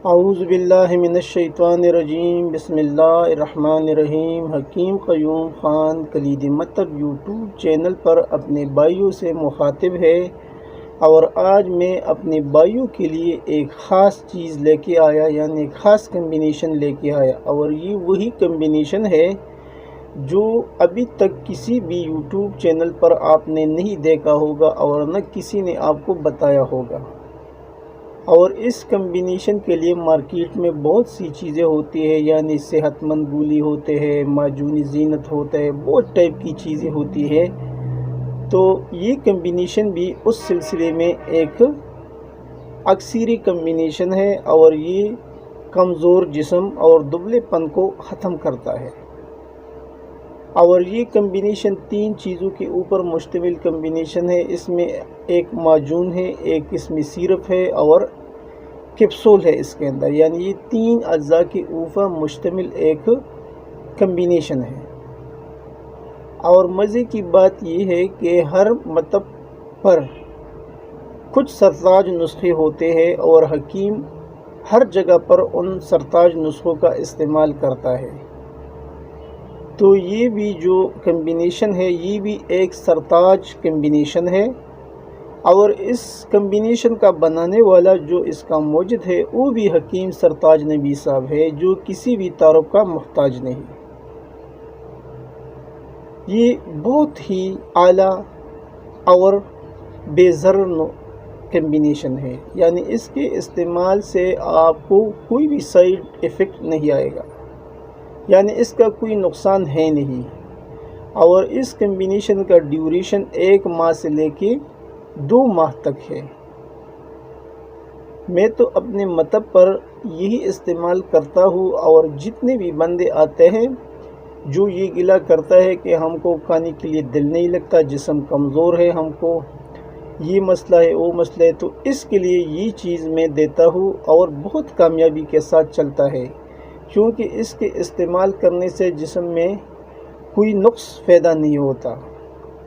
اعوذ باللہ من الشیطان الرجیم، بسم اللہ الرحمن الرحیم۔ حکیم قیوم خان کلید مکتب یوٹیوب چینل پر اپنے بھائیوں سے مخاطب ہے، اور آج میں اپنے بھائیوں کے لیے ایک خاص چیز لے کے آیا، یعنی ایک خاص کمبینیشن لے کے آیا، اور یہ وہی کمبینیشن ہے جو ابھی تک کسی بھی یوٹیوب چینل پر آپ نے نہیں دیکھا ہوگا اور نہ کسی نے آپ کو بتایا ہوگا۔ اور اس کمبینیشن کے لیے مارکیٹ میں بہت سی چیزیں ہوتی ہیں، یعنی صحت مند گولی ہوتے ہیں، معجونی زینت ہوتا ہے، بہت ٹائپ کی چیزیں ہوتی ہے۔ تو یہ کمبینیشن بھی اس سلسلے میں ایک اکثری کمبینیشن ہے، اور یہ کمزور جسم اور دبلے پن کو ختم کرتا ہے۔ اور یہ کمبینیشن 3 چیزوں کے اوپر مشتمل کمبینیشن ہے۔ اس میں ایک معجون ہے، ایک اس میں سیرپ ہے، اور کیپسول ہے اس کے اندر، یعنی یہ 3 اجزاء کے اوپر مشتمل ایک کمبینیشن ہے۔ اور مزے کی بات یہ ہے کہ ہر مطلب پر کچھ سرتاج نسخے ہوتے ہیں، اور حکیم ہر جگہ پر ان سرتاج نسخوں کا استعمال کرتا ہے۔ تو یہ بھی جو کمبینیشن ہے یہ بھی ایک سرتاج کمبینیشن ہے، اور اس کمبینیشن کا بنانے والا جو اس کا موجد ہے وہ بھی حکیم سرتاج نبی صاحب ہے، جو کسی بھی تعارف کا محتاج نہیں۔ یہ بہت ہی اعلیٰ اور بے ضرر کمبینیشن ہے، یعنی اس کے استعمال سے آپ کو کوئی بھی سائیڈ ایفیکٹ نہیں آئے گا، یعنی اس کا کوئی نقصان ہے نہیں۔ اور اس کمبینیشن کا ڈیوریشن 1 ماہ سے لے کے 2 ماہ تک ہے۔ میں تو اپنے مطلب پر یہی استعمال کرتا ہوں، اور جتنے بھی بندے آتے ہیں جو یہ گلہ کرتا ہے کہ ہم کو کھانے کے لیے دل نہیں لگتا، جسم کمزور ہے، ہم کو یہ مسئلہ ہے وہ مسئلہ ہے، تو اس کے لیے یہ چیز میں دیتا ہوں، اور بہت کامیابی کے ساتھ چلتا ہے، کیونکہ اس کے استعمال کرنے سے جسم میں کوئی نقص پیدا نہیں ہوتا،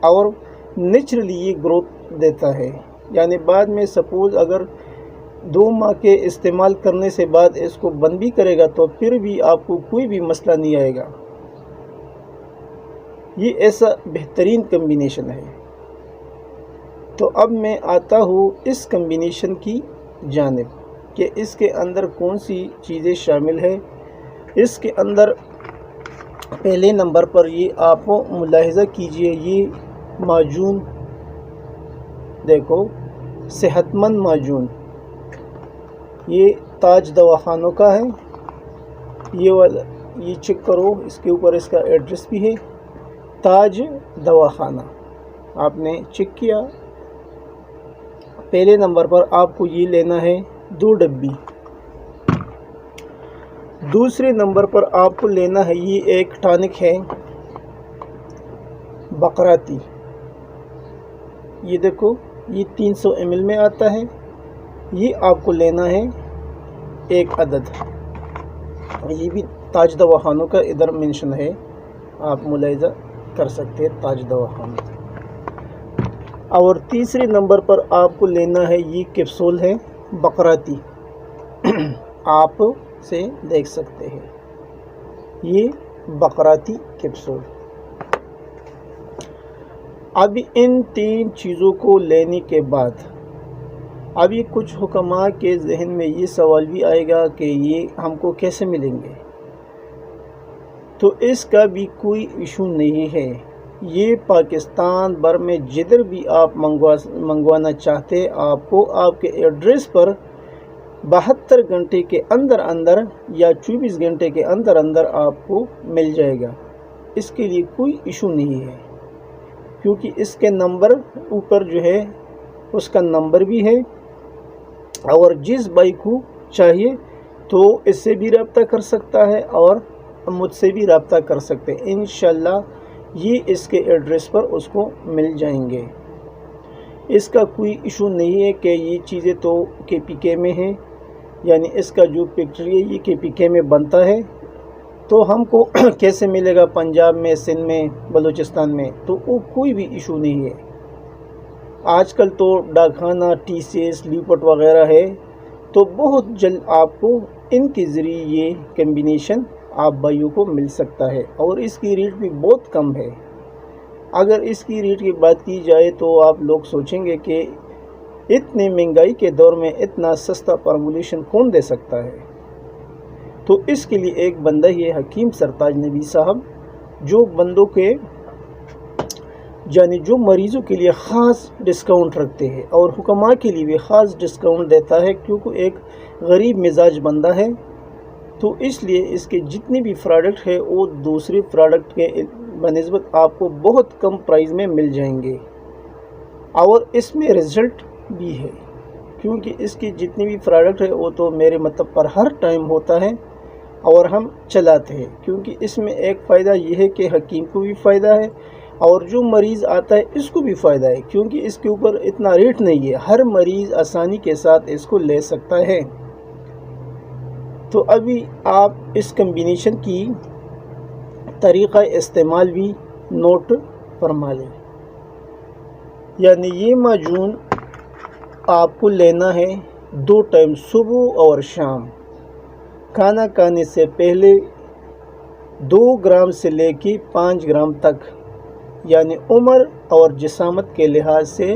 اور نیچرلی یہ گروتھ دیتا ہے۔ یعنی بعد میں سپوز اگر 2 ماہ کے استعمال کرنے سے بعد اس کو بند بھی کرے گا تو پھر بھی آپ کو کوئی بھی مسئلہ نہیں آئے گا۔ یہ ایسا بہترین کمبینیشن ہے۔ تو اب میں آتا ہوں اس کمبینیشن کی جانب کہ اس کے اندر کون سی چیزیں شامل ہیں۔ اس کے اندر پہلے نمبر پر یہ آپ کو ملاحظہ کیجئے، یہ معجون دیکھو، صحت مند معجون، یہ تاج دواخانوں کا ہے۔ یہ والا یہ چیک کرو، اس کے اوپر اس کا ایڈریس بھی ہے، تاج دواخانہ۔ آپ نے چیک کیا، پہلے نمبر پر آپ کو یہ لینا ہے 2 ڈبی۔ دوسرے نمبر پر آپ کو لینا ہے یہ ایک ٹانک ہے بقراتی، یہ دیکھو یہ 300 ml میں آتا ہے، یہ آپ کو لینا ہے 1 عدد۔ یہ بھی تاج دواخانوں کا ادھر منشن ہے، آپ ملاحظہ کر سکتے ہیں، تاج دواخانہ۔ اور تیسرے نمبر پر آپ کو لینا ہے یہ کیپسول ہے بقراتی، آپ سے دیکھ سکتے ہیں یہ بقراتی کیپسول۔ اب ان 3 چیزوں کو لینے کے بعد اب یہ کچھ حکماء کے ذہن میں یہ سوال بھی آئے گا کہ یہ ہم کو کیسے ملیں گے، تو اس کا بھی کوئی ایشو نہیں ہے۔ یہ پاکستان بھر میں جدھر بھی آپ منگوانا چاہتے، آپ کو آپ کے ایڈریس پر 72 گھنٹے کے اندر یا 24 گھنٹے کے اندر آپ کو مل جائے گا۔ اس کے لیے کوئی ایشو نہیں ہے، کیونکہ اس کے نمبر اوپر جو ہے اس کا نمبر بھی ہے، اور جس بھائی کو چاہیے تو اس سے بھی رابطہ کر سکتا ہے اور مجھ سے بھی رابطہ کر سکتے ہیں۔ انشاءاللہ یہ اس کے ایڈریس پر اس کو مل جائیں گے۔ اس کا کوئی ایشو نہیں ہے کہ یہ چیزیں تو KPK میں ہیں، یعنی اس کا جو فیکٹری ہے یہ KPK میں بنتا ہے، تو ہم کو کیسے ملے گا پنجاب میں، سندھ میں، بلوچستان میں، تو وہ کوئی بھی ایشو نہیں ہے۔ آج کل تو ڈاک خانہ، TCS، لیپٹ وغیرہ ہے، تو بہت جلد آپ کو ان کے ذریعے یہ کمبینیشن آپ بھائیوں کو مل سکتا ہے، اور اس کی ریٹ بھی بہت کم ہے۔ اگر اس کی ریٹ کی بات کی جائے تو آپ لوگ سوچیں گے کہ اتنی مہنگائی کے دور میں اتنا سستا فارمولیشن کون دے سکتا ہے؟ تو اس کے لیے ایک بندہ ہی ہے، حکیم سرتاج نبی صاحب، جو بندوں کے یعنی جو مریضوں کے لیے خاص ڈسکاؤنٹ رکھتے ہیں اور حکماء کے لیے بھی خاص ڈسکاؤنٹ دیتا ہے، کیونکہ ایک غریب مزاج بندہ ہے۔ تو اس لیے اس کے جتنے بھی پروڈکٹ ہے وہ دوسرے پروڈکٹ کے بنسبت آپ کو بہت کم پرائز میں مل جائیں گے، اور اس میں رزلٹ بھی ہے، کیونکہ اس کی جتنی بھی پروڈکٹ ہے وہ تو میرے مطلب پر ہر ٹائم ہوتا ہے اور ہم چلاتے ہیں، کیونکہ اس میں ایک فائدہ یہ ہے کہ حکیم کو بھی فائدہ ہے اور جو مریض آتا ہے اس کو بھی فائدہ ہے، کیونکہ اس کے اوپر اتنا ریٹ نہیں ہے، ہر مریض آسانی کے ساتھ اس کو لے سکتا ہے۔ تو ابھی آپ اس کمبینیشن کی طریقہ استعمال بھی نوٹ فرما لیں۔ یعنی یہ معجون آپ کو لینا ہے 2 ٹائم، صبح اور شام۔ کھانا کھانے سے پہلے 2 گرام سے لے کے 5 گرام تک، یعنی عمر اور جسامت کے لحاظ سے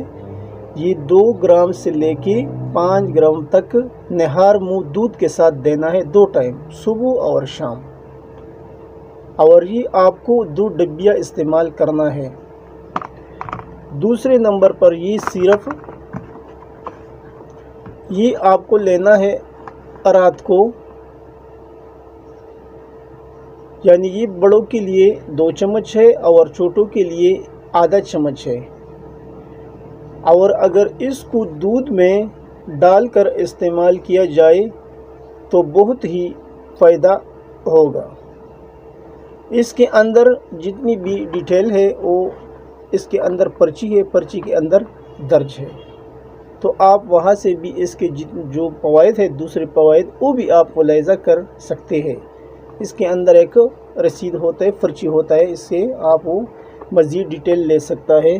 یہ 2 گرام سے لے کے 5 گرام تک نہار منہ دودھ کے ساتھ دینا ہے 2 ٹائم، صبح اور شام۔ اور یہ آپ کو 2 ڈبیاں استعمال کرنا ہے۔ دوسرے نمبر پر یہ صرف یہ آپ کو لینا ہے رات کو، یعنی یہ بڑوں کے لیے 2 چمچ ہے اور چھوٹوں کے لیے آدھا چمچ ہے، اور اگر اس کو دودھ میں ڈال کر استعمال کیا جائے تو بہت ہی فائدہ ہوگا۔ اس کے اندر جتنی بھی ڈیٹیل ہے وہ اس کے اندر پرچی ہے، پرچی کے اندر درج ہے، تو آپ وہاں سے بھی اس کے جو فوائد ہے، دوسرے فوائد وہ بھی آپ ملاحظہ کر سکتے ہیں۔ اس کے اندر ایک رسید ہوتا ہے، پرچی ہوتا ہے، اس سے آپ وہ مزید ڈیٹیل لے سکتا ہے۔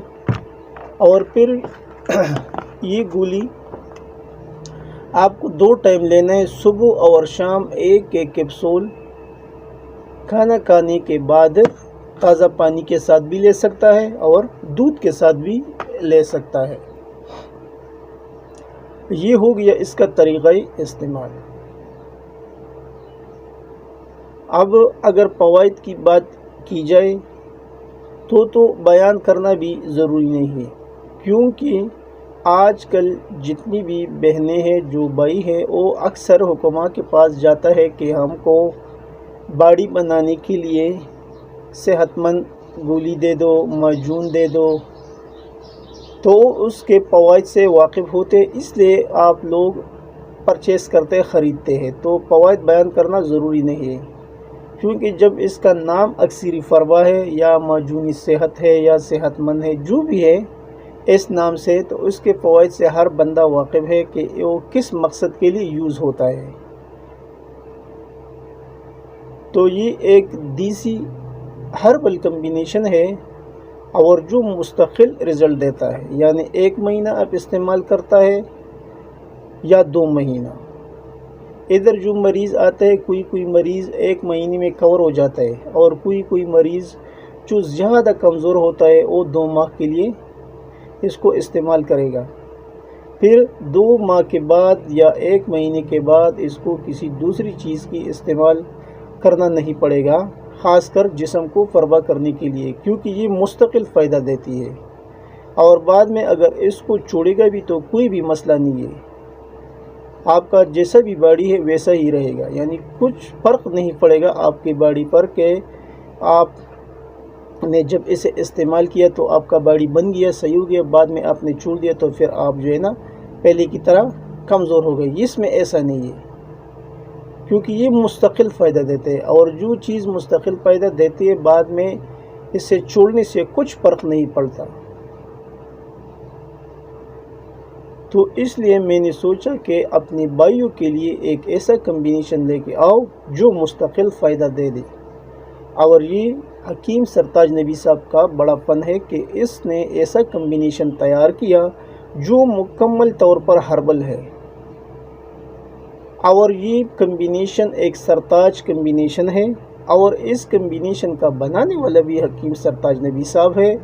اور پھر یہ گولی آپ کو 2 ٹائم لینا ہے، صبح اور شام 1 کیپسول۔ کھانا کھانے کے بعد تازہ پانی کے ساتھ بھی لے سکتا ہے اور دودھ کے ساتھ بھی لے سکتا ہے۔ یہ ہو گیا اس کا طریقہ استعمال۔ اب اگر فوائد کی بات کی جائے تو بیان کرنا بھی ضروری نہیں ہے، کیونکہ آج کل جتنی بھی بہنیں ہیں، جو بھائی ہیں، وہ اکثر حکماء کے پاس جاتا ہے کہ ہم کو باڑی بنانے کے لیے صحت مند گولی دے دو، معجون دے دو، تو اس کے فوائد سے واقف ہوتے، اس لیے آپ لوگ پرچیز کرتے، خریدتے ہیں، تو فوائد بیان کرنا ضروری نہیں ہے، کیونکہ جب اس کا نام اکثری فروا ہے یا معجونی صحت ہے یا صحت مند ہے، جو بھی ہے اس نام سے، تو اس کے فوائد سے ہر بندہ واقف ہے کہ وہ کس مقصد کے لیے یوز ہوتا ہے۔ تو یہ ایک دیسی ہربل کمبینیشن ہے اور جو مستقل رزلٹ دیتا ہے، یعنی 1 مہینہ آپ استعمال کرتا ہے یا 2 مہینہ۔ ادھر جو مریض آتا ہے، کوئی مریض 1 مہینے میں کور ہو جاتا ہے، اور کوئی مریض جو زیادہ کمزور ہوتا ہے وہ 2 ماہ کے لیے اس کو استعمال کرے گا، پھر 2 ماہ کے بعد یا 1 مہینے کے بعد اس کو کسی دوسری چیز کی استعمال کرنا نہیں پڑے گا، خاص کر جسم کو فربا کرنے کے لیے، کیونکہ یہ مستقل فائدہ دیتی ہے، اور بعد میں اگر اس کو چھوڑے گا بھی تو کوئی بھی مسئلہ نہیں ہے، آپ کا جیسا بھی باڈی ہے ویسا ہی رہے گا، یعنی کچھ فرق نہیں پڑے گا آپ کی باڈی پر کہ آپ نے جب اسے استعمال کیا تو آپ کا باڈی بن گیا، صحیح ہو گیا، بعد میں آپ نے چھوڑ دیا تو پھر آپ جو ہے نا پہلے کی طرح کمزور ہو گئے۔ اس میں ایسا نہیں ہے، کیونکہ یہ مستقل فائدہ دیتے ہیں، اور جو چیز مستقل فائدہ دیتی ہے بعد میں اسے چھوڑنے سے کچھ فرق نہیں پڑتا۔ تو اس لیے میں نے سوچا کہ اپنے بھائیوں کے لیے ایک ایسا کمبینیشن لے کے آؤ جو مستقل فائدہ دے دے، اور یہ حکیم سرتاج نبی صاحب کا بڑا فن ہے کہ اس نے ایسا کمبینیشن تیار کیا جو مکمل طور پر ہربل ہے، اور یہ کمبینیشن ایک سرتاج کمبینیشن ہے، اور اس کمبینیشن کا بنانے والا بھی حکیم سرتاج نبی صاحب ہے،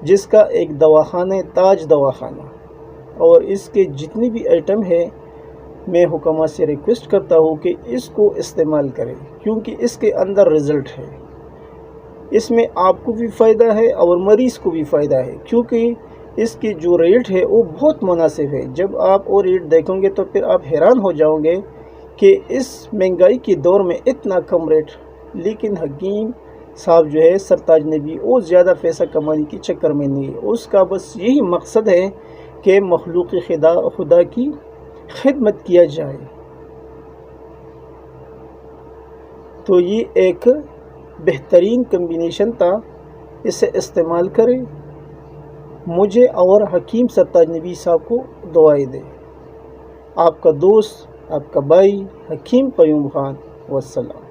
جس کا ایک دواخانہ ہے تاج دواخانہ، اور اس کے جتنی بھی آئٹم ہے میں حکماء سے ریکویسٹ کرتا ہوں کہ اس کو استعمال کریں، کیونکہ اس کے اندر رزلٹ ہے، اس میں آپ کو بھی فائدہ ہے اور مریض کو بھی فائدہ ہے، کیونکہ اس کی جو ریٹ ہے وہ بہت مناسب ہے۔ جب آپ وہ ریٹ دیکھیں گے تو پھر آپ حیران ہو جاؤ گے کہ اس مہنگائی کے دور میں اتنا کم ریٹ، لیکن حکیم صاحب جو ہے سرتاج نبی وہ زیادہ پیسہ کمانے کے چکر میں نہیں ہے، اس کا بس یہی مقصد ہے کہ مخلوق خدا کی خدمت کیا جائے۔ تو یہ ایک بہترین کمبینیشن تھا، اسے استعمال کریں، مجھے اور حکیم سرتاج نبی صاحب کو دعائیں دیں۔ آپ کا دوست، آپ کا بھائی حکیم قیوم خان، والسلام۔